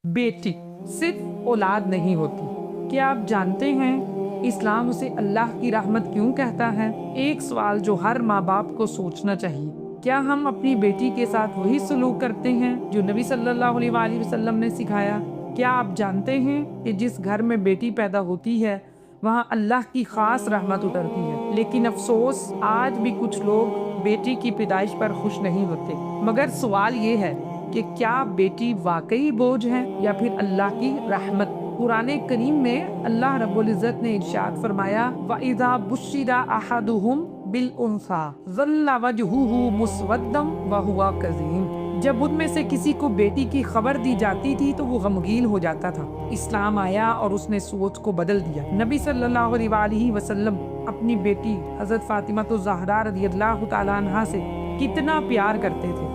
بیٹی صرف اولاد نہیں ہوتی۔ کیا آپ جانتے ہیں اسلام اسے اللہ کی رحمت کیوں کہتا ہے؟ ایک سوال جو ہر ماں باپ کو سوچنا چاہیے۔ کیا ہم اپنی بیٹی کے ساتھ وہی سلوک کرتے ہیں جو نبی صلی اللہ علیہ وآلہ وسلم نے سکھایا؟ کیا آپ جانتے ہیں کہ جس گھر میں بیٹی پیدا ہوتی ہے وہاں اللہ کی خاص رحمت اترتی ہے؟ لیکن افسوس آج بھی کچھ لوگ بیٹی کی پیدائش پر خوش نہیں ہوتے۔ مگر سوال یہ ہے کہ کیا بیٹی واقعی بوجھ ہے یا پھر اللہ کی رحمت؟ قرآن کریم میں اللہ رب العزت نے ارشاد فرمایا وَإِذَا بُشِّرَ أَحَدُهُمْ بِالْأُنثَىٰ ظَلَّ وَجْهُهُ مُسْوَدًّا وَهُوَ كَظِيمٌ۔ جب ان میں سے کسی کو بیٹی کی خبر دی جاتی تھی تو وہ غمگین ہو جاتا تھا۔ اسلام آیا اور اس نے سوچ کو بدل دیا۔ نبی صلی اللہ علیہ وآلہ وسلم اپنی بیٹی حضرت فاطمہ الزہرا رضی اللہ تعالیٰ عنہا سے کتنا پیار کرتے تھے۔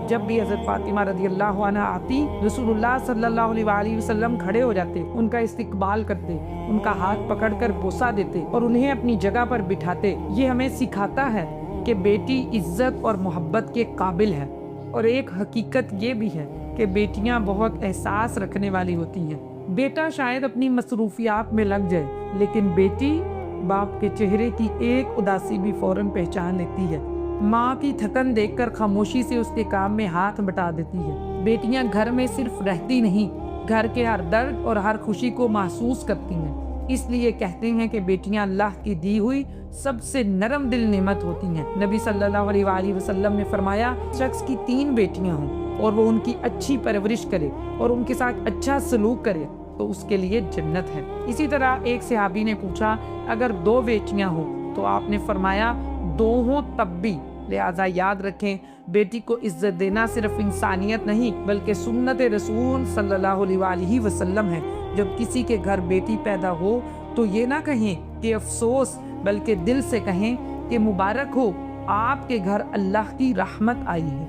جب بھی حضرت فاطمہ رضی اللہ عنہ آتی، رسول اللہ صلی اللہ علیہ وآلہ وسلم کھڑے ہو جاتے، ان کا استقبال کرتے، ان کا ہاتھ پکڑ کر بوسہ دیتے اور انہیں اپنی جگہ پر بٹھاتے۔ یہ ہمیں سکھاتا ہے کہ بیٹی عزت اور محبت کے قابل ہے۔ اور ایک حقیقت یہ بھی ہے کہ بیٹیاں بہت احساس رکھنے والی ہوتی ہیں۔ بیٹا شاید اپنی مصروفیات میں لگ جائے، لیکن بیٹی باپ کے چہرے کی ایک اداسی بھی فوراً پہچان لیتی ہے۔ ماں کی تھکن دیکھ کر خاموشی سے اس کے کام میں ہاتھ بٹا دیتی ہے۔ بیٹیاں گھر میں صرف رہتی نہیں، گھر کے ہر درد اور ہر خوشی کو محسوس کرتی ہیں۔ اس لیے کہتے ہیں کہ بیٹیاں اللہ کی دی ہوئی سب سے نرم دل نعمت ہوتی ہیں۔ نبی صلی اللہ علیہ وآلہ وسلم نے فرمایا شخص کی 3 بیٹیاں ہوں اور وہ ان کی اچھی پرورش کرے اور ان کے ساتھ اچھا سلوک کرے تو اس کے لیے جنت ہے۔ اسی طرح ایک صحابی نے پوچھا اگر 2 بیٹیاں ہوں تو آپ نے فرمایا 2 ہوں تب بھی۔ لہٰذا یاد رکھیں بیٹی کو عزت دینا صرف انسانیت نہیں بلکہ سنت رسول صلی اللہ علیہ وآلہ وسلم ہے۔ جب کسی کے گھر بیٹی پیدا ہو تو یہ نہ کہیں کہ افسوس، بلکہ دل سے کہیں کہ مبارک ہو، آپ کے گھر اللہ کی رحمت آئی ہے۔